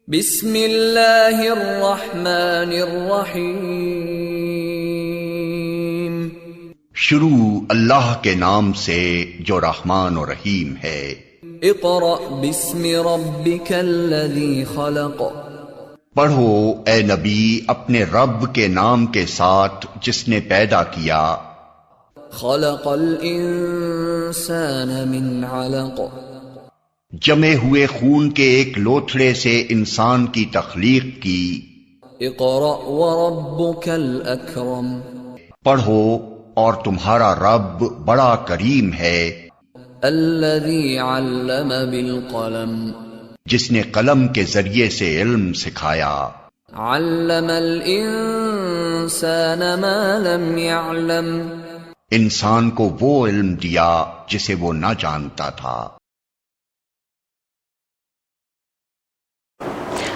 बिस्मिल्लाहिर्रहमानिर्रहीम। शुरू अल्लाह के नाम से जो रहमान और रहीम है। इक़रा बिस्मि रब्बिकल्लज़ी खलक़। पढ़ो ए नबी अपने रब के नाम के साथ जिसने पैदा किया। खलक़ल इंसान मिन अलक़। जमे हुए खून के एक लोथड़े से इंसान की तख्लीक की। इक़रा व रब्बुकल अकरम। पढ़ो और तुम्हारा रब बड़ा करीम है। अल्लज़ी अल्लम बिल क़लम। जिसने कलम के जरिए से इल्म सिखाया। अल्लमल इंसान मा लम यअलम। इंसान को वो इल्म दिया जिसे वो न जानता था।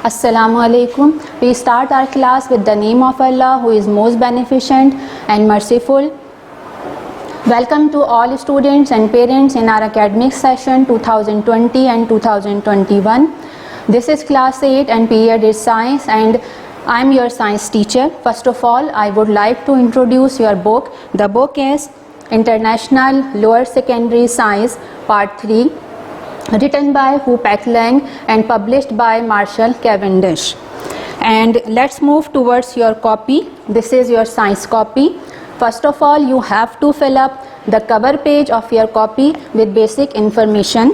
Assalamu alaikum. We start our class with the name of Allah who is most beneficent and merciful. Welcome to all students and parents in our academic session 2020 and 2021. This is class 8 and period is science and I am your science teacher. First of all, I would like to introduce your book. The book is International Lower Secondary Science Part 3. Written by Hu Peck Lang and published by Marshall Cavendish. And let's move towards your copy. This is your science copy. First of all, you have to fill up the cover page of your copy with basic information.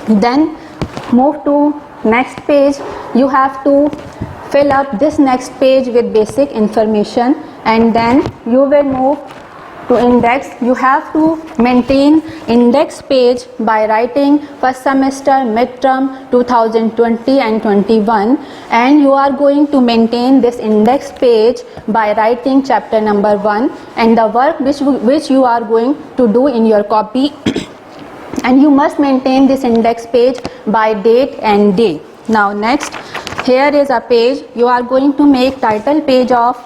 Then move to next page. You have to fill up this next page with basic information, and then you will move to index. You have to maintain index page by writing first semester midterm 2020 and 21, and you are going to maintain this index page by writing chapter number 1 and the work which you are going to do in your copy and you must maintain this index page by date and day. Now next, here is a page. You are going to make title page of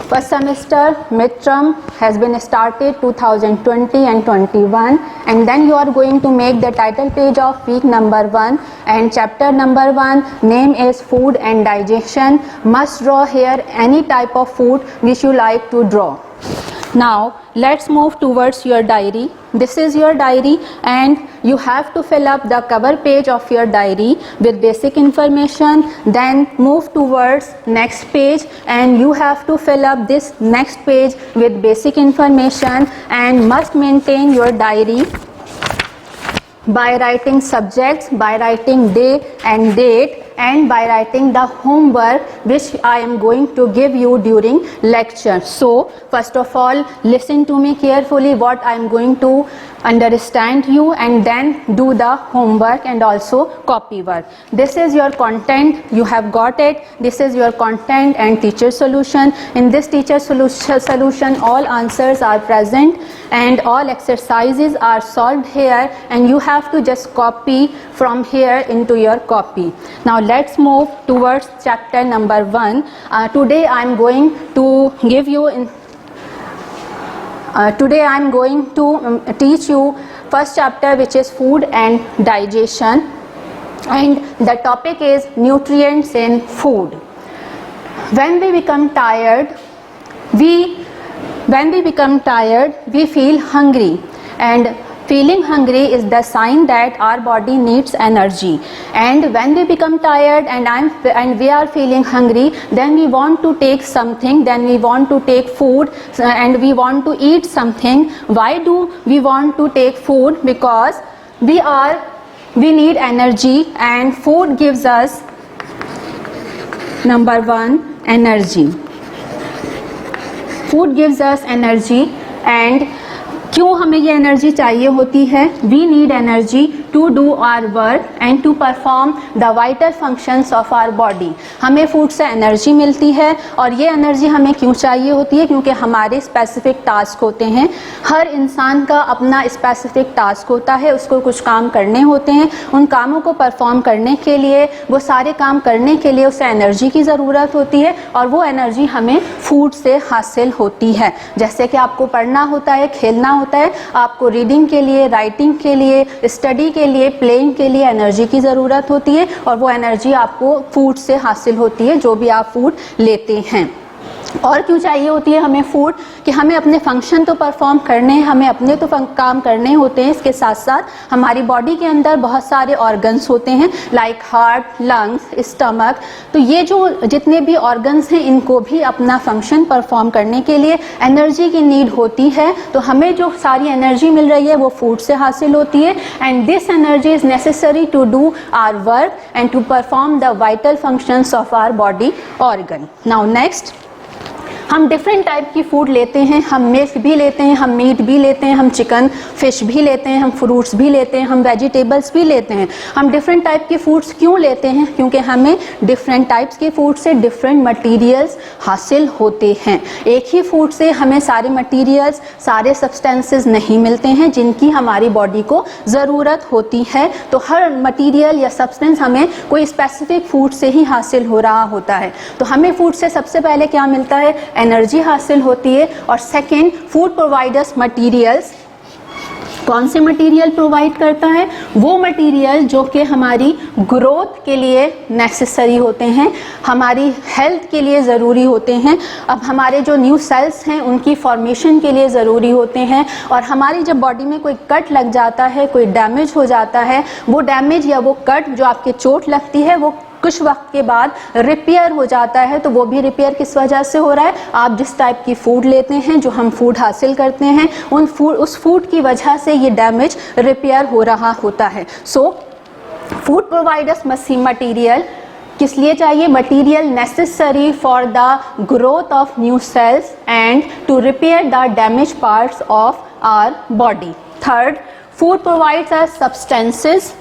first semester midterm has been started 2020 and 21, and then you are going to make the title page of week number 1 and chapter number 1. Name is food and digestion. Must draw here any type of food which you like to draw. Now let's move towards your diary. This is your diary and you have to fill up the cover page of your diary with basic information. Then move towards next page and you have to fill up this next page with basic information and must maintain your diary by writing subjects, by writing day and date, and by writing the homework which I am going to give you during lecture. So first of all, listen to me carefully what I am going to understand you, and then do the homework and also copy work. This is your content, you have got it. This is your content and teacher solution. In this teacher solution all answers are present and all exercises are solved here, and you have to just copy from here into your copy. Now let's move towards chapter number 1. Today I am going to give you today I am going to teach you first chapter, which is food and digestion, and the topic is nutrients in food. When we become tired, we feel hungry, and feeling hungry is the sign that our body needs energy. And when we become tired and we are feeling hungry, then we want to take something, then we want to take food and we want to eat something. Why do we want to take food? Because we need energy, and food gives us number 1 energy. Food gives us energy. And क्यों हमें ये energy चाहिए होती है? We need energy to do our work and to perform the vital functions of our body. हमें food से energy मिलती है, और ये एनर्जी हमें क्यों चाहिए होती है? क्योंकि हमारे स्पेसिफिक टास्क होते हैं. हर इंसान का अपना स्पेसिफिक टास्क होता है, उसको कुछ काम करने होते हैं. उन कामों को परफॉर्म करने के लिए, वो सारे काम करने के लिए उसे एनर्जी की ज़रूरत होती है, और वो एनर्जी हमें फूड से हासिल होती है. जैसे कि आपको पढ़ना होता है, खेलना होता है, आपको रीडिंग के लिए, राइटिंग के लिए, स्टडी के लिए, प्लेइंग के लिए एनर्जी की ज़रूरत होती है और वो एनर्जी आपको फूड से हासिल होती है, जो भी आप फूड लेते हैं। और क्यों चाहिए होती है हमें फूड? कि हमें अपने फंक्शन तो परफॉर्म करने हैं, हमें अपने तो काम करने होते हैं, इसके साथ साथ हमारी बॉडी के अंदर बहुत सारे ऑर्गन्स होते हैं, लाइक हार्ट, लंग्स, स्टमक। तो ये जो जितने भी ऑर्गन्स हैं, इनको भी अपना फंक्शन परफॉर्म करने के लिए एनर्जी की नीड होती है। तो हमें जो सारी एनर्जी मिल रही है वो फूड से हासिल होती है, and this energy is necessary to do our work and to perform the vital functions of our body organ. Now next, हम डिफरेंट टाइप की फूड लेते हैं, हम मिल्क भी लेते हैं, हम मीट भी लेते हैं, हम चिकन फिश भी लेते हैं, हम फ्रूट्स भी लेते हैं, हम वेजिटेबल्स भी लेते हैं। हम डिफरेंट टाइप के फूड्स क्यों लेते हैं? क्योंकि हमें डिफरेंट टाइप्स के फूड से डिफरेंट मटेरियल्स हासिल होते हैं। एक ही फूड से हमें सारे मटेरियल्स, सारे सब्सटेंसेस नहीं मिलते हैं जिनकी हमारी बॉडी को ज़रूरत होती है। तो हर मटेरियल या सब्सटेंस हमें कोई स्पेसिफिक फूड से ही हासिल हो रहा होता है। तो हमें फूड से सबसे पहले क्या मिलता है? एनर्जी हासिल होती है। और सेकंड, फूड प्रोवाइडर्स मटेरियल्स। कौन से मटेरियल प्रोवाइड करता है? वो मटेरियल जो कि हमारी ग्रोथ के लिए नेसेसरी होते हैं, हमारी हेल्थ के लिए ज़रूरी होते हैं, अब हमारे जो न्यू सेल्स हैं उनकी फॉर्मेशन के लिए ज़रूरी होते हैं। और हमारी जब बॉडी में कोई कट लग जाता है, कोई डैमेज हो जाता है, वो डैमेज या वो कट जो आपके चोट लगती है वो कुछ वक्त के बाद रिपेयर हो जाता है। तो वो भी रिपेयर किस वजह से हो रहा है? आप जिस टाइप की फूड लेते हैं, जो हम फूड हासिल करते हैं, उस फूड की वजह से ये डैमेज रिपेयर हो रहा होता है। So food providers must see material किस लिए चाहिए? Material necessary for the growth of new cells and to repair the damage parts of our body. Third, food provides us substances.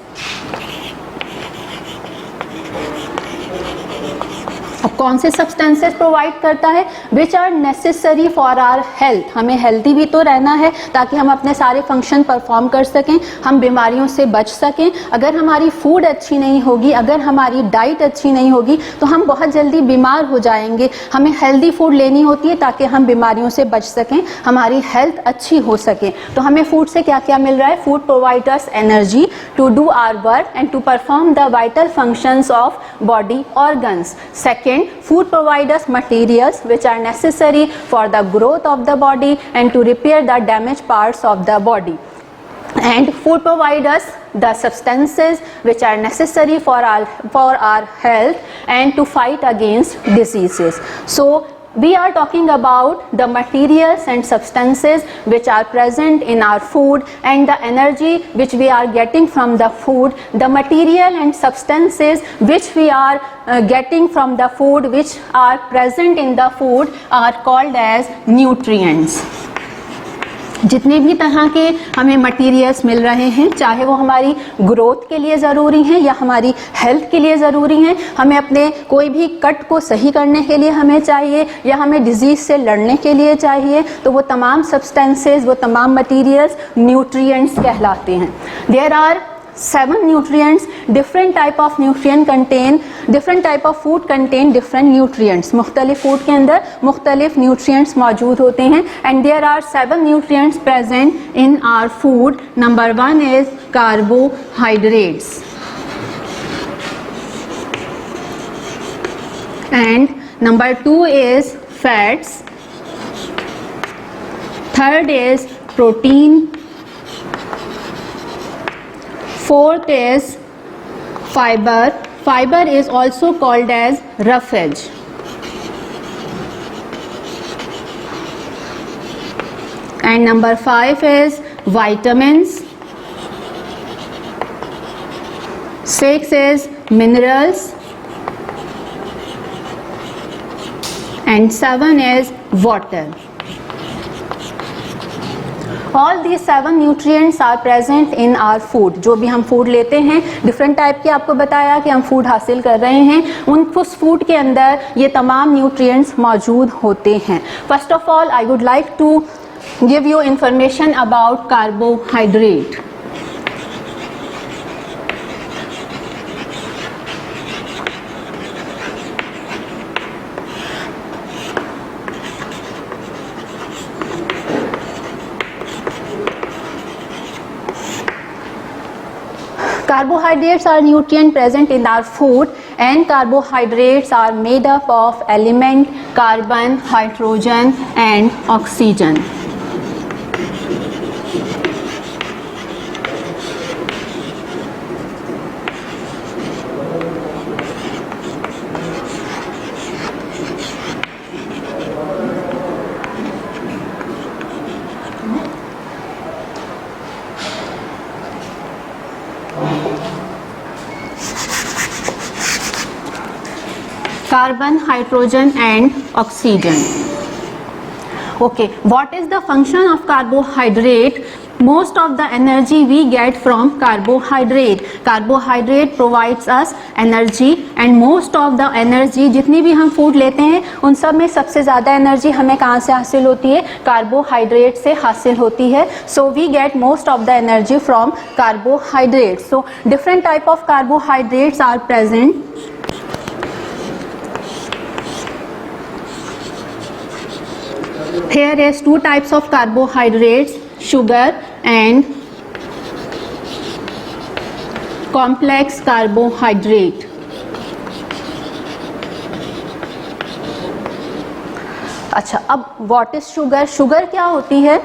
अब कौन से सब्सटेंसेस प्रोवाइड करता है? Which are necessary for our health. हमें healthy भी तो रहना है ताकि हम अपने सारे फंक्शन परफॉर्म कर सकें, हम बीमारियों से बच सकें। अगर हमारी फूड अच्छी नहीं होगी, अगर हमारी डाइट अच्छी नहीं होगी तो हम बहुत जल्दी बीमार हो जाएंगे। हमें हेल्दी फूड लेनी होती है ताकि हम बीमारियों से बच सकें, हमारी हेल्थ अच्छी हो सके। तो हमें फूड से क्या क्या मिल रहा है? Food provides us energy to do our work and to perform the vital functions of body organs. Second, food provides us materials which are necessary for the growth of the body and to repair the damaged parts of the body. And food provides us the substances which are necessary for our health and to fight against diseases. So we are talking about the materials and substances which are present in our food and the energy which we are getting from the food. The material and substances which we are getting from the food, which are present in the food, are called as nutrients. जितने भी तरह के हमें materials मिल रहे हैं, चाहे वो हमारी ग्रोथ के लिए ज़रूरी हैं या हमारी हेल्थ के लिए ज़रूरी हैं, हमें अपने कोई भी कट को सही करने के लिए हमें चाहिए या हमें डिजीज़ से लड़ने के लिए चाहिए, तो वो तमाम सब्सटेंसेस, वो तमाम मटेरियल्स न्यूट्रिएंट्स कहलाते हैं। There are 7 nutrients. Different type of nutrient contain, different type of food contain different nutrients. मुख्तलिफ फूड के अंदर मुख्तलिफ nutrients मौजूद होते हैं, and there are 7 nutrients present in our food. Number 1 is carbohydrates, and number 2 is fats. Third is protein. Fourth is fiber. Fiber is also called as roughage. And number 5 is vitamins. 6 is minerals. And 7 is water. All these 7 nutrients are present in our food. जो भी हम food लेते हैं, different type के आपको बताया कि हम फूड हासिल कर रहे हैं, उस फूड के अंदर ये तमाम न्यूट्रिएंट्स मौजूद होते हैं। First of all I would like to give you information about carbohydrate. Carbohydrates are nutrient present in our food, and carbohydrates are made up of element carbon, hydrogen and oxygen. Carbon, hydrogen and oxygen. Okay, what is the function of carbohydrate? Most of the energy we get from carbohydrate. Carbohydrate provides us energy, and most of the energy, जितनी भी हम food लेते हैं उन सब में सबसे ज़्यादा एनर्जी हमें कहाँ से हासिल होती है? कार्बोहाइड्रेट से हासिल होती है. So we get most of the energy from carbohydrates. So different type of carbohydrates are present. Here is two types of carbohydrates, sugar and complex carbohydrate. अच्छा, अब what is sugar? शुगर क्या होती है?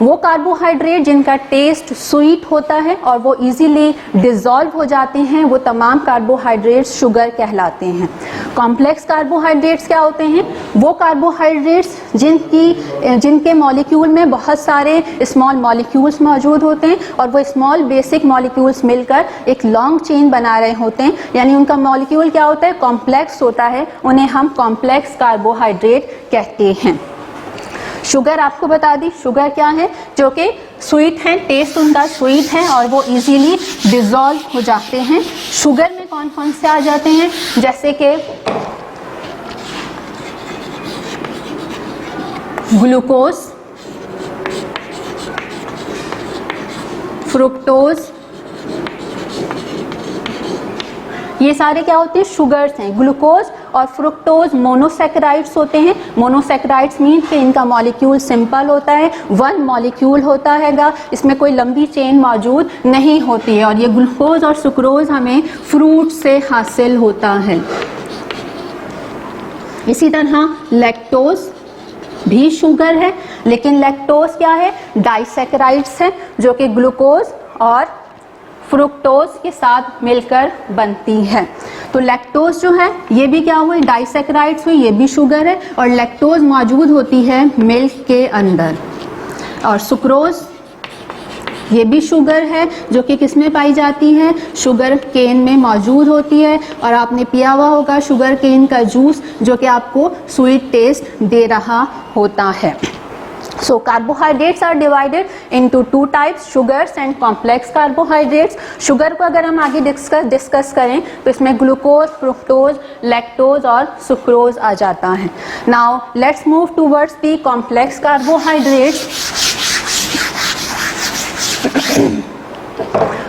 वो कार्बोहाइड्रेट जिनका test sweet होता है और वो इजीली डिसॉल्व हो जाते हैं, वो तमाम कार्बोहाइड्रेट्स शुगर कहलाते हैं. कॉम्प्लेक्स कार्बोहाइड्रेट्स क्या होते हैं? वो कार्बोहाइड्रेट्स जिनके मॉलिक्यूल में बहुत सारे स्मॉल मॉलिक्यूल्स मौजूद होते हैं और वो स्मॉल बेसिक मॉलिक्यूल्स मिलकर एक लॉन्ग चेन बना रहे होते हैं, यानी उनका मॉलिक्यूल क्या होता है? कॉम्प्लेक्स होता है. उन्हें हम कॉम्प्लेक्स कार्बोहाइड्रेट कहते हैं. शुगर आपको बता दी, शुगर क्या है? जो कि स्वीट है, टेस्ट उनका स्वीट है और वो इजीली डिसॉल्व हो जाते हैं. शुगर में कौन कौन से आ जाते हैं? जैसे कि ग्लूकोज, फ्रुक्टोज, ये सारे क्या होते हैं? शुगर्स हैं. ग्लूकोज और फ्रुक्टोज मोनोसैकेराइड्स होते हैं. मोनोसैकेराइड्स मीन कि इनका मॉलिक्यूल सिंपल होता है, वन मॉलिक्यूल होता हैगा, इसमें कोई लंबी चेन मौजूद नहीं होती है. और ये ग्लूकोज और सुक्रोज हमें फ्रूट से हासिल होता है. इसी तरह लैक्टोज भी शुगर है, लेकिन लैक्टोज क्या है? डाइसैकेराइड्स है जो कि ग्लूकोज और फ्रुक्टोज के साथ मिलकर बनती है. तो लैक्टोज जो है ये भी क्या हुई? डाइसैकेराइड्स हुई, ये भी शुगर है और लैक्टोज मौजूद होती है मिल्क के अंदर. और सुक्रोज ये भी शुगर है जो कि किस में पाई जाती है? शुगर केन में मौजूद होती है. और आपने पिया हुआ होगा शुगर केन का जूस जो कि आपको स्वीट टेस्ट दे रहा होता है. So carbohydrates are divided into two types, sugars and complex carbohydrates. Sugar को अगर हम आगे डिस्कस करें तो इसमें ग्लूकोज, फ्रुक्टोज, लैक्टोज और सुक्रोज आ जाता है. Now let's move towards the complex carbohydrates.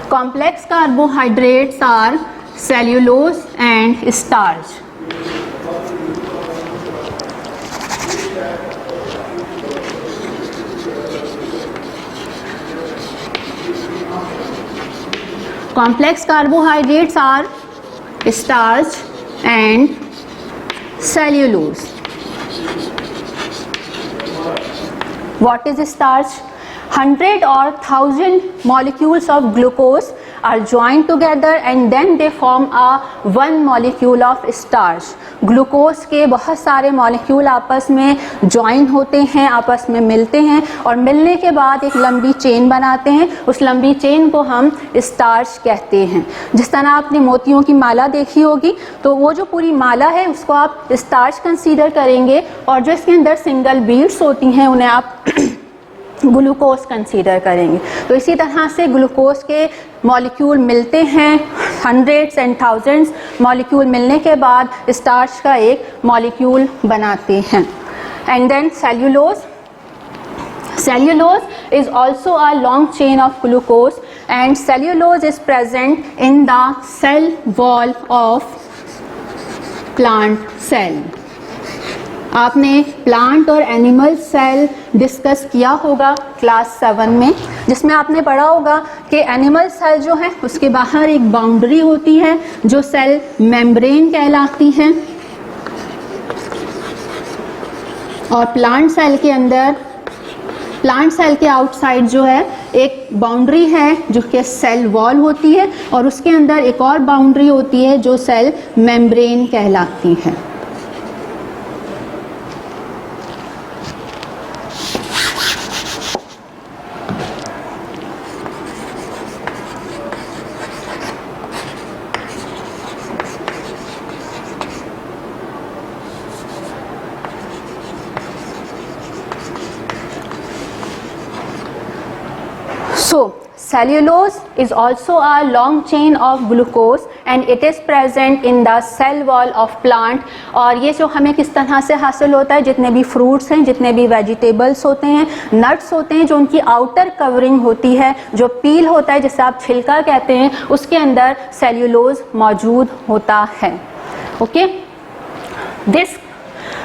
Complex carbohydrates are cellulose and starch. Complex carbohydrates are starch and cellulose. What is starch? 100 or 1000 molecules of glucose are joined together and then they form a one molecule of starch. Glucose के बहुत सारे molecule आपस में join होते हैं, आपस में मिलते हैं और मिलने के बाद एक लंबी चेन बनाते हैं. उस लंबी चेन को हम स्टार्च कहते हैं. जिस तरह आपने मोतियों की माला देखी होगी तो वो जो पूरी माला है उसको आप स्टार्च कंसीडर करेंगे और जो इसके अंदर सिंगल बीड्स होती हैं उन्हें आप ग्लूकोज कंसीडर करेंगे. तो इसी तरह से ग्लूकोज के मॉलिक्यूल मिलते हैं, हंड्रेड्स एंड थाउजेंड्स मॉलिक्यूल मिलने के बाद स्टार्च का एक मॉलिक्यूल बनाते हैं. And then cellulose is also a long chain of glucose and cellulose is present in the cell wall of plant cell. आपने प्लांट और एनिमल सेल डिस्कस किया होगा क्लास 7 में, जिसमें आपने पढ़ा होगा कि एनिमल सेल जो है उसके बाहर एक बाउंड्री होती है जो सेल मेम्ब्रेन कहलाती है, और प्लांट सेल के अंदर, प्लांट सेल के आउटसाइड जो है एक बाउंड्री है जो कि सेल वॉल होती है, और उसके अंदर एक और बाउंड्री होती है जो सेल मेम्ब्रेन कहलाती है। So, cellulose is also a long chain of glucose and it is present in the cell wall of plant। और ये जो हमें किस तरह से हासिल होता है, जितने भी फ्रूट्स हैं, जितने भी वेजिटेबल्स होते हैं, नट्स होते हैं, जो उनकी आउटर कवरिंग होती है, जो पील होता है जिसे आप छिलका कहते हैं, उसके अंदर सेल्यूलोज मौजूद होता है। Okay, this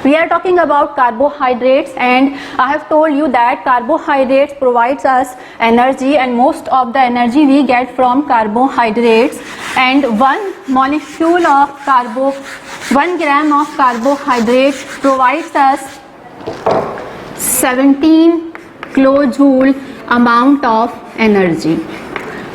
we are talking about carbohydrates, and I have told you that carbohydrates provides us energy, and most of the energy we get from carbohydrates, and 1 gram of carbohydrate provides us 17 kilojoule amount of energy।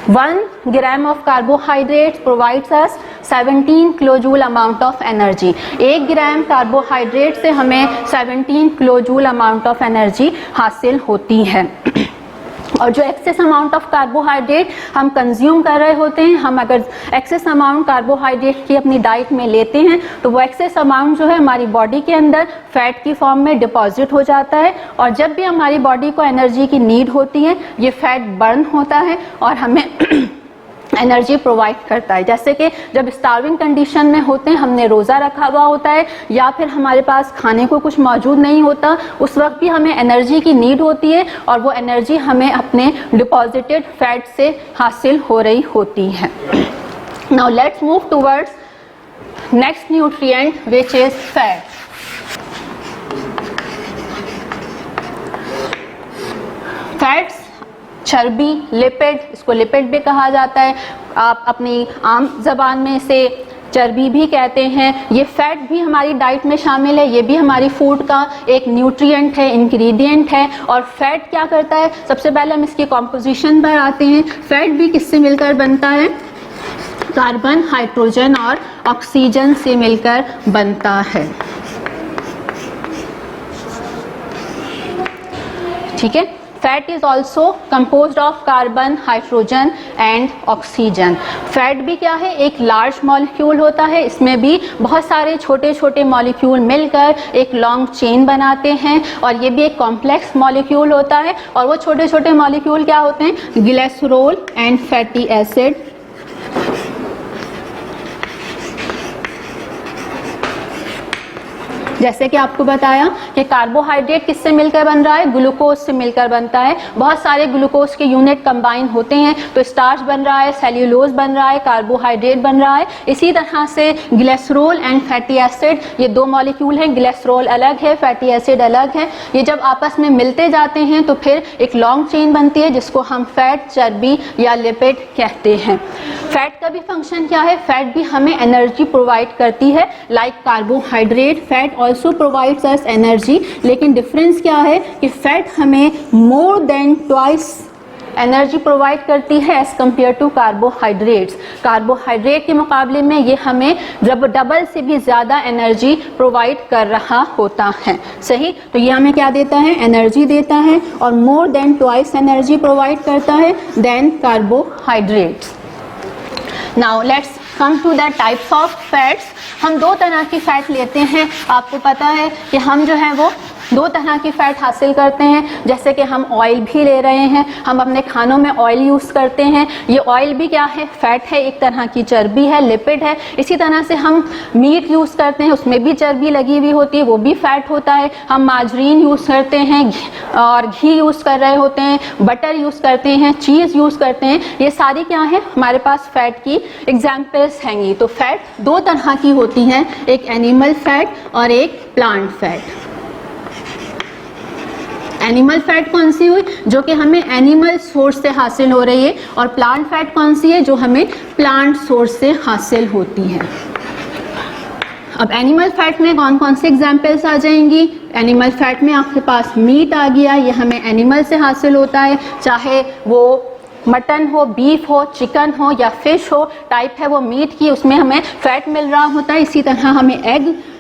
1 gram of carbohydrates provides us 17 kilojoule amount of energy. 1 gram carbohydrate से हमें 17 kilojoule amount of energy हासिल होती है। और जो access amount of carbohydrate हम consume कर रहे होते हैं, हम अगर एक्सेस अमाउंट कार्बोहाइड्रेट की अपनी डाइट में लेते हैं तो वो एक्सेस अमाउंट जो है हमारी बॉडी के अंदर फैट की फॉर्म में डिपॉजिट हो जाता है, और जब भी हमारी बॉडी को एनर्जी की नीड होती है ये फैट बर्न होता है और हमें एनर्जी प्रोवाइड करता है। जैसे कि जब स्टार्विंग कंडीशन में होते हैं, हमने रोज़ा रखा हुआ होता है या फिर हमारे पास खाने को कुछ मौजूद नहीं होता, उस वक्त भी हमें एनर्जी की नीड होती है और वो एनर्जी हमें अपने डिपॉजिटेड फैट से हासिल हो रही होती है। Now let's move towards next nutrient which is fat. Fats, चर्बी, लिपिड, इसको लिपिड भी कहा जाता है, आप अपनी आम जबान में इसे चर्बी भी कहते हैं। ये फैट भी हमारी डाइट में शामिल है, ये भी हमारी फूड का एक न्यूट्रिएंट है, इंग्रेडिएंट है। और फैट क्या करता है, सबसे पहले हम इसकी कॉम्पोजिशन पर आते हैं। फैट भी किससे मिलकर बनता है, कार्बन, हाइड्रोजन और ऑक्सीजन से मिलकर बनता है। ठीक है, fat is also composed of carbon, hydrogen and oxygen. Fat भी क्या है, एक लार्ज मॉलिक्यूल होता है, इसमें भी बहुत सारे छोटे छोटे मॉलिक्यूल मिलकर एक लॉन्ग चेन बनाते हैं, और ये भी एक कॉम्प्लेक्स मॉलिक्यूल होता है। और वो छोटे छोटे मॉलिक्यूल क्या होते हैं, ग्लिसरॉल एंड फैटी एसिड। जैसे कि आपको बताया कि कार्बोहाइड्रेट किससे मिलकर बन रहा है, ग्लूकोज से मिलकर बनता है। बहुत सारे ग्लूकोज के यूनिट कंबाइन होते हैं तो स्टार्च बन रहा है, सेल्यूलोज बन रहा है, कार्बोहाइड्रेट बन रहा है। इसी तरह से ग्लिसरॉल एंड फैटी एसिड, ये दो मॉलिक्यूल हैं, ग्लिसरॉल अलग है, फैटी एसिड अलग है। ये जब आपस में मिलते जाते हैं तो फिर एक लॉन्ग चेन बनती है जिसको हम फैट, चर्बी या लिपिड कहते हैं। फैट का भी फंक्शन क्या है, फैट भी हमें एनर्जी प्रोवाइड करती है, like carbohydrate. Fat also provides us energy, लेकिन डिफरेंस क्या है कि फैट हमें more than twice energy provide करती है as compare to carbohydrates. Carbohydrate के मुकाबले में ये हमें डबल से भी ज़्यादा एनर्जी प्रोवाइड कर रहा होता है। सही, तो ये हमें क्या देता है, एनर्जी देता है, और more than twice energy provide करता है than carbohydrates. Now let's come to the types of fats. हम दो तरह की फैट लेते हैं। आपको पता है कि हम जो है वो दो तरह की फ़ैट हासिल करते हैं, जैसे कि हम ऑयल भी ले रहे हैं, हम अपने खानों में ऑयल यूज़ करते हैं, ये ऑयल भी क्या है, फ़ैट है, एक तरह की चर्बी है, लिपिड है। इसी तरह से हम मीट यूज़ करते हैं, उसमें भी चर्बी लगी हुई होती है, वो भी फ़ैट होता है। हम मार्जरीन यूज़ करते हैं और घी यूज़ कर रहे होते हैं, बटर यूज़ करते हैं, चीज़ यूज़ करते हैं, ये सारी क्या है हमारे पास फ़ैट की एग्जाम्पल्स हैंगी। तो फ़ैट दो तरह की होती हैं, एक एनिमल फ़ैट और एक प्लांट फ़ैट। एनिमल फैट कौन सी हुई, जो कि हमें एनिमल सोर्स से हासिल हो रही है, और प्लांट फैट कौन सी है, जो हमें प्लांट सोर्स से हासिल होती है। अब एनिमल फैट में कौन कौन से एग्जाम्पल्स आ जाएंगी। एनिमल फैट में आपके पास मीट आ गया, ये हमें एनिमल से हासिल होता है, चाहे वो मटन हो, बीफ हो, चिकन हो या फिश हो, टाइप है वो मीट की, उसमें हमें फैट मिल रहा होता है। इसी तरह हमें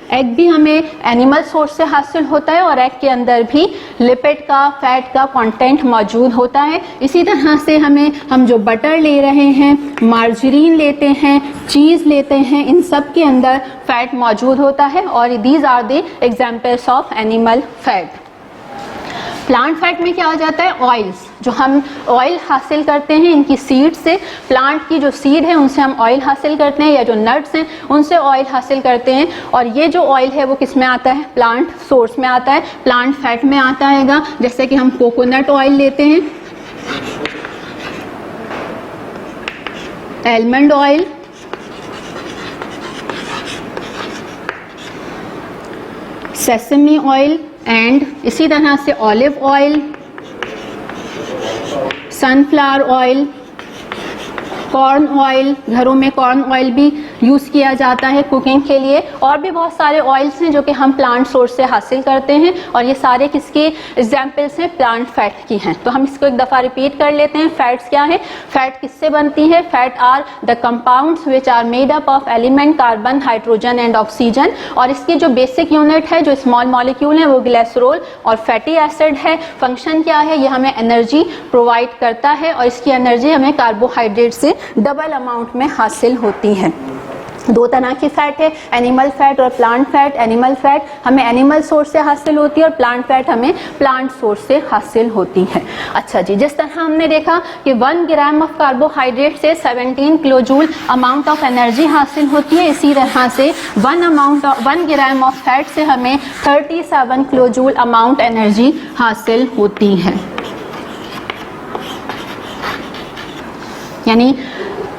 एग भी हमें एनिमल सोर्स से हासिल होता है, और एग के अंदर भी लिपिड का, फैट का कंटेंट मौजूद होता है। इसी तरह से हम जो बटर ले रहे हैं, मार्जरीन लेते हैं, चीज़ लेते हैं, इन सब के अंदर फैट मौजूद होता है, और these are the examples of animal fat. Plant fat में क्या आ जाता है, ऑयल्स, जो हम ऑयल हासिल करते हैं इनकी सीड से, प्लांट की जो सीड है उनसे हम ऑयल हासिल करते हैं, या जो नट्स हैं उनसे ऑयल हासिल करते हैं। और ये जो ऑयल है वो किस में आता है, प्लांट सोर्स में आता है, प्लांट फैट में आता है। जैसे कि हम कोकोनट ऑयल लेते हैं, almond oil, sesame oil, and इसी तरह से olive oil, sunflower oil, corn oil, घरों में कॉर्न ऑयल भी यूज़ किया जाता है कुकिंग के लिए, और भी बहुत सारे ऑयल्स हैं जो कि हम प्लांट सोर्स से हासिल करते हैं, और ये सारे किसके एग्जाम्पल्स हैं, प्लांट फैट की हैं। तो हम इसको एक दफ़ा रिपीट कर लेते हैं। फैट्स क्या है, फैट किससे बनती है, fat are the compounds which are made up of element carbon, hydrogen and oxygen, और इसकी जो बेसिक यूनिट है, जो स्मॉल मॉलिक्यूल है, वो ग्लिसरॉल और फैटी एसिड है। फंक्शन क्या है, ये हमें एनर्जी प्रोवाइड करता है, और इसकी एनर्जी हमें कार्बोहाइड्रेट से डबल अमाउंट में हासिल होती है। दो तरह की फैट है, एनिमल फैट और प्लांट फैट। एनिमल फैट हमें एनिमल सोर्स से हासिल होती है, और प्लांट फैट हमें प्लांट सोर्स से हासिल होती है। अच्छा जी, जिस तरह हमने देखा कि 1 ग्राम ऑफ कार्बोहाइड्रेट से 17 kilo joule amount of energy हासिल होती है, इसी तरह से 1 ग्राम ऑफ फैट से हमें 37 किलो जूल अमाउंट एनर्जी हासिल होती है। यानी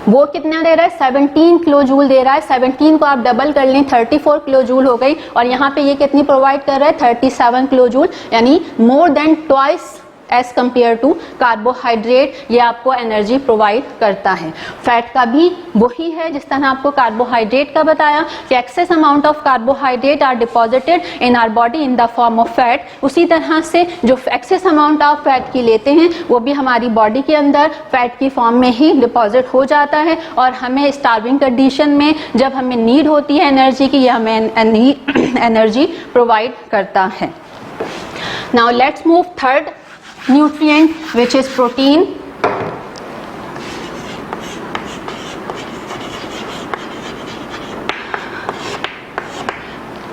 वो कितना दे रहा है, 17 किलो जूल दे रहा है। 17 को आप डबल कर लें, 34 किलो जूल हो गई, और यहाँ पे ये कितनी प्रोवाइड कर रहा है, 37 किलो जूल, यानी more than twice as compare to carbohydrate, ये आपको एनर्जी प्रोवाइड करता है। फैट का भी वही है जिस तरह आपको कार्बोहाइड्रेट का बताया कि excess amount of carbohydrate are deposited in our body in the form of fat, उसी तरह से जो एक्सेस अमाउंट ऑफ फैट की लेते हैं वो भी हमारी बॉडी के अंदर फैट की फॉर्म में ही डिपॉजिट हो जाता है, और हमें स्टार्विंग कंडीशन में जब हमें नीड होती है एनर्जी की, ये हमें एनर्जी प्रोवाइड करता है। Now let's move third nutrient, which is protein.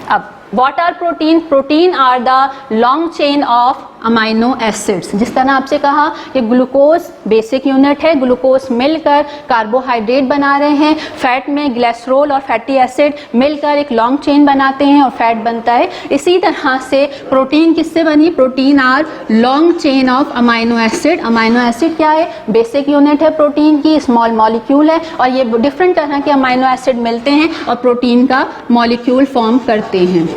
अब what are protein? Protein are the long chain of amino acids. जिस तरह आपसे कहा कि ग्लूकोज बेसिक यूनिट है, ग्लूकोज मिलकर कार्बोहाइड्रेट बना रहे हैं, फैट में ग्लिसरॉल और फैटी एसिड मिलकर एक लॉन्ग चेन बनाते हैं और फैट बनता है। इसी तरह से प्रोटीन किससे बनी, protein are long chain of amino acid. Amino acid क्या है, बेसिक यूनिट है प्रोटीन की, स्मॉल मॉलिक्यूल है, और ये डिफरेंट तरह के अमाइनो एसिड मिलते हैं और प्रोटीन का मॉलिक्यूल फॉर्म करते हैं।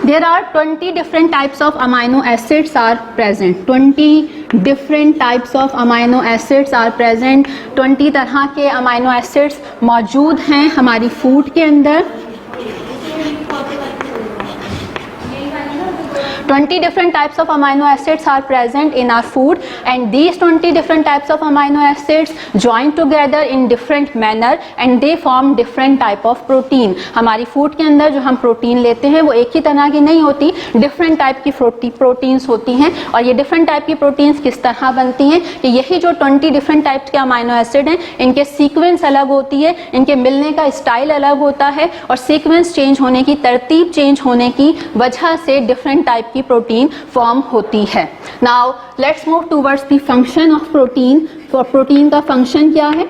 There are 20 different types of amino acids are present. 20 different types of amino acids are present. 20 तरह के amino acids मौजूद हैं हमारी फूड के अंदर। 20 different types of amino acids are present in our food, and these 20 different types of amino acids join together in different manner and they form different type of protein. हमारी food के अंदर जो हम protein लेते हैं वो एक ही तरह की नहीं होती, डिफरेंट टाइप की प्रोटीन्स होती हैं, और ये डिफरेंट टाइप की प्रोटीन्स किस तरह बनती हैं कि यही जो 20 डिफरेंट टाइप्स के अमाइनो एसिड हैं इनके सीक्वेंस अलग होती है, इनके मिलने का स्टाइल अलग होता है, और सीक्वेंस चेंज होने की, तरतीब चेंज होने की वजह से डिफरेंट टाइप की प्रोटीन फॉर्म होती है. Now let's move towards the function of protein. Protein का फंक्शन क्या है?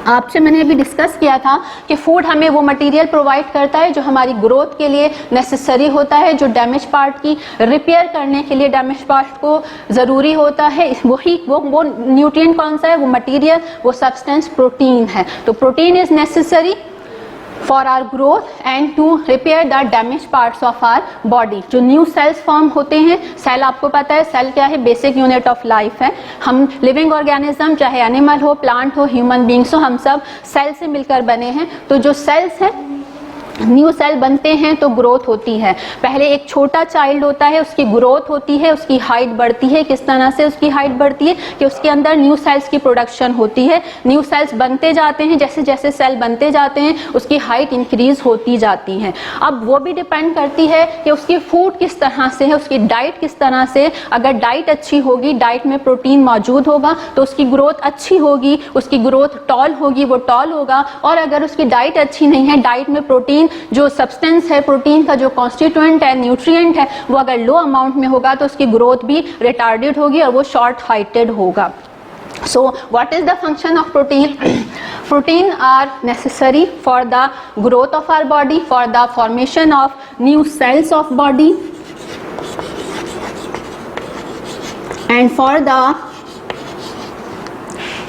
आपसे मैंने अभी डिस्कस किया था कि फूड हमें वो मटेरियल प्रोवाइड करता है जो हमारी ग्रोथ के लिए नेसेसरी होता है, जो डैमेज पार्ट की रिपेयर करने के लिए डैमेज पार्ट को ज़रूरी होता है. वही वो न्यूट्रिएंट कौन सा है? वो मटेरियल, वो सब्सटेंस प्रोटीन है. तो protein is necessary for our growth and to repair the damage parts of our body. जो न्यू सेल्स फॉर्म होते हैं, सेल आपको पता है सेल क्या है? बेसिक यूनिट ऑफ लाइफ है. हम लिविंग ऑर्गेनिज्म, चाहे एनिमल हो, प्लांट हो, ह्यूमन बींग्स हो, हम सब सेल से मिलकर बने हैं. तो जो सेल्स हैं, न्यू सेल बनते हैं तो ग्रोथ होती है. पहले एक छोटा चाइल्ड होता है, उसकी ग्रोथ होती है, उसकी हाइट बढ़ती है. किस तरह से उसकी हाइट बढ़ती है कि उसके अंदर न्यू सेल्स की प्रोडक्शन होती है, न्यू सेल्स बनते जाते हैं, जैसे जैसे सेल बनते जाते हैं उसकी हाइट इंक्रीज होती जाती है. अब वो भी डिपेंड करती है कि उसकी फूड किस तरह से है, उसकी डाइट किस तरह से. अगर डाइट अच्छी होगी, डाइट में प्रोटीन मौजूद होगा तो उसकी ग्रोथ अच्छी होगी, उसकी ग्रोथ टॉल होगी, वो टॉल होगा. और अगर उसकी डाइट अच्छी नहीं है, डाइट में प्रोटीन जो सब्सटेंस है, प्रोटीन का जो कॉन्स्टिट्यूएंट है, न्यूट्रिएंट है, वो अगर लो अमाउंट में होगा तो उसकी ग्रोथ भी रिटार्डेड होगी और वो शॉर्ट हाइटेड होगा. So what is the function of protein? Protein are necessary for the growth of our body, for the formation of new cells of body, and for the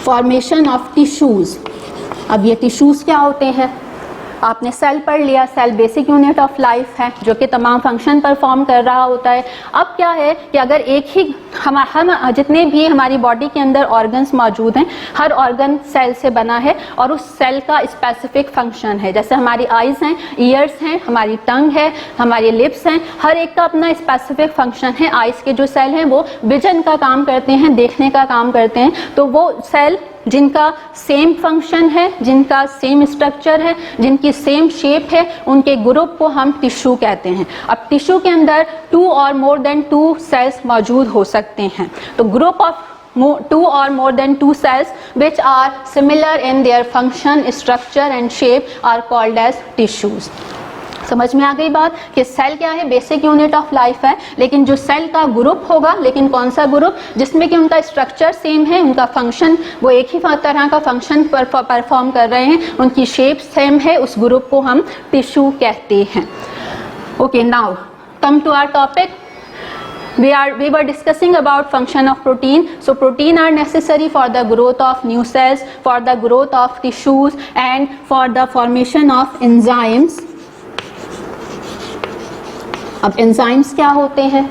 formation of tissues. अब ये tissues क्या होते हैं? आपने cell पढ़ लिया, cell basic unit of life है जो कि तमाम फंक्शन परफॉर्म कर रहा होता है. अब क्या है कि अगर एक ही हम जितने भी हमारी बॉडी के अंदर ऑर्गन्स मौजूद हैं, हर ऑर्गन सेल से बना है और उस सेल का स्पेसिफिक फंक्शन है. जैसे हमारी आइज़ हैं, ईयर्स हैं, हमारी टंग है, हमारी लिप्स हैं, हर एक का अपना स्पेसिफिक फंक्शन है. आइज़ के जो सेल हैं वो विजन का काम करते हैं, देखने का काम करते हैं. तो वो सेल जिनका सेम फंक्शन है, जिनका सेम स्ट्रक्चर है, जिनकी सेम शेप है, उनके ग्रुप को हम टिश्यू कहते हैं. अब टिश्यू के अंदर 2 और मोर देन 2 सेल्स मौजूद हो सकते हैं. तो group of 2 or more than 2 cells which are similar in their function, structure and shape are called as tissues. समझ में आ गई बात कि सेल क्या है? बेसिक यूनिट ऑफ लाइफ है. लेकिन जो सेल का ग्रुप होगा, लेकिन कौन सा ग्रुप? जिसमें कि उनका स्ट्रक्चर सेम है, उनका फंक्शन वो एक ही तरह का फंक्शन परफॉर्म कर रहे हैं, उनकी शेप सेम है, उस ग्रुप को हम टिश्यू कहते हैं. Okay, now come to our topic. We were discussing about function of protein. So protein are necessary for the growth of new cells, for the growth of tissues and for the formation of enzymes. अब enzymes क्या होते हैं?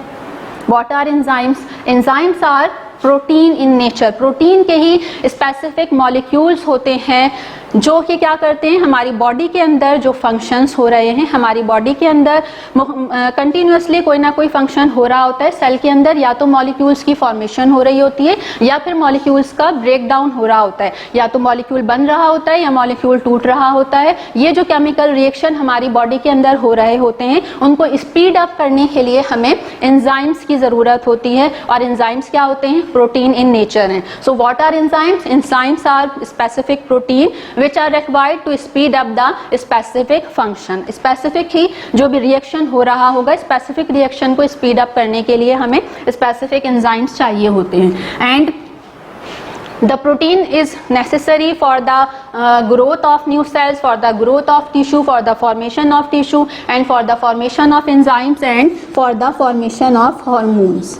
What are enzymes? Enzymes are protein in nature. Protein के ही specific molecules होते हैं जो कि क्या करते हैं, हमारी बॉडी के अंदर जो फंक्शंस हो रहे हैं, हमारी बॉडी के अंदर कंटिन्यूसली कोई ना कोई फंक्शन हो रहा होता है. सेल के अंदर या तो मॉलिक्यूल्स की फॉर्मेशन हो रही होती है या फिर मॉलिक्यूल्स का ब्रेक डाउन हो रहा होता है, या तो मॉलिक्यूल बन रहा होता है या मॉलिक्यूल टूट रहा होता है. ये जो केमिकल रिएक्शन हमारी बॉडी के अंदर हो रहे होते हैं उनको स्पीड अप करने के लिए हमें एंजाइम्स की ज़रूरत होती है. और एंजाइम्स क्या होते हैं? प्रोटीन इन नेचर हैं. So what are enzymes? Enzymes are specific protein which are required to speed up the specific function. Specific ही जो भी रिएक्शन हो रहा होगा, स्पेसिफिक रिएक्शन को स्पीड अप करने के लिए हमें स्पेसिफिक एंजाइम्स चाहिए होते हैं. And the protein is necessary for the growth of new cells, for the growth of tissue, for the formation of tissue and for the formation of enzymes and for the formation of hormones.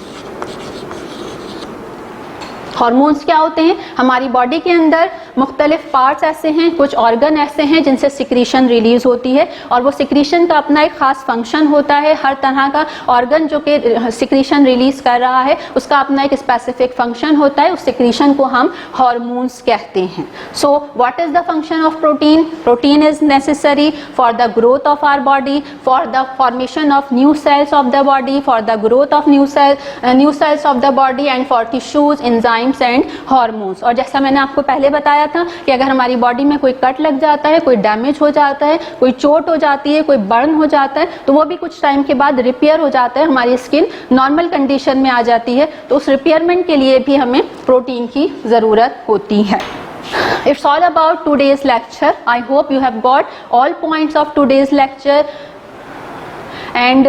Hormones क्या होते हैं? हमारी body के अंदर मुख्तलिफ parts ऐसे हैं, कुछ ऑर्गन ऐसे हैं जिनसे सिक्रीशन रिलीज होती है और वो सिक्रीशन का अपना एक खास फंक्शन होता है। हर तरह का ऑर्गन जो कि सिक्रीशन रिलीज कर रहा है उसका अपना एक स्पेसिफिक फंक्शन होता है, उस सिक्रीशन को हम हार्मोन्स कहते हैं। So what is the function of protein? Protein is necessary for the growth of our body, for the formation of new cells of the body, for the growth of new cells of the body and for tissues, enzymes and hormones. और जैसा मैंने आपको पहले बताया था कि अगर हमारी बॉडी में कोई कट लग जाता है, कोई डैमेज हो जाता है, कोई चोट हो जाती है, कोई बर्न हो जाता है, तो वो भी कुछ टाइम के बाद रिपेयर हो जाता है, हमारी स्किन नॉर्मल कंडीशन में आ जाती है। तो उस रिपेयरमेंट के लिए भी हमें प्रोटीन की ज़रूरत होती है। It's all about today's lecture. I hope you have got all points of today's lecture and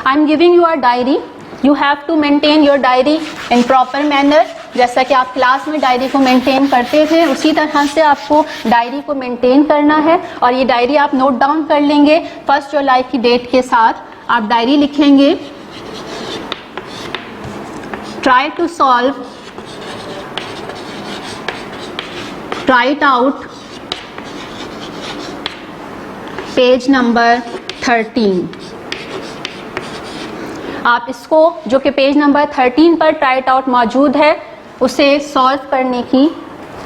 I'm giving you a diary. You have to maintain your diary in proper manner. जैसा कि आप class में diary को maintain करते थे उसी तरह से आपको डायरी को मेंटेन करना है और ये डायरी आप नोट डाउन कर लेंगे। 1 जुलाई की डेट के साथ आप डायरी लिखेंगे, try to solve, try it out, page number 13। आप इसको जो कि पेज नंबर 13 पर ट्राई इट आउट मौजूद है उसे सॉल्व करने की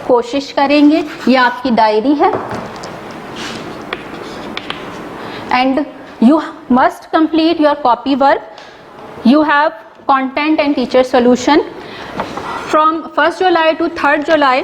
कोशिश करेंगे। ये आपकी डायरी है and you must complete your copy work. You have content and teacher solution from 1 July to 3rd July.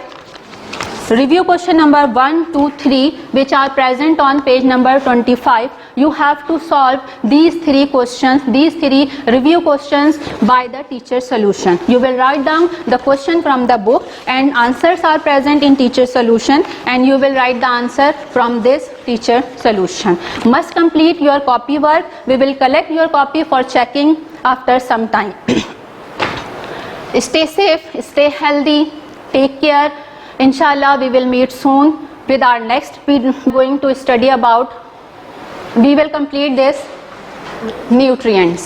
Review question number 1, 2, 3 which are present on page number 25. You have to solve these 3 questions, these 3 review questions by the teacher solution. You will write down the question from the book and answers are present in teacher solution and you will write the answer from this teacher solution. Must complete your copy work. We will collect your copy for checking after some time. Stay safe, stay healthy, take care. Inshallah, we will meet soon with our next. We are going to study about, we will complete this nutrients.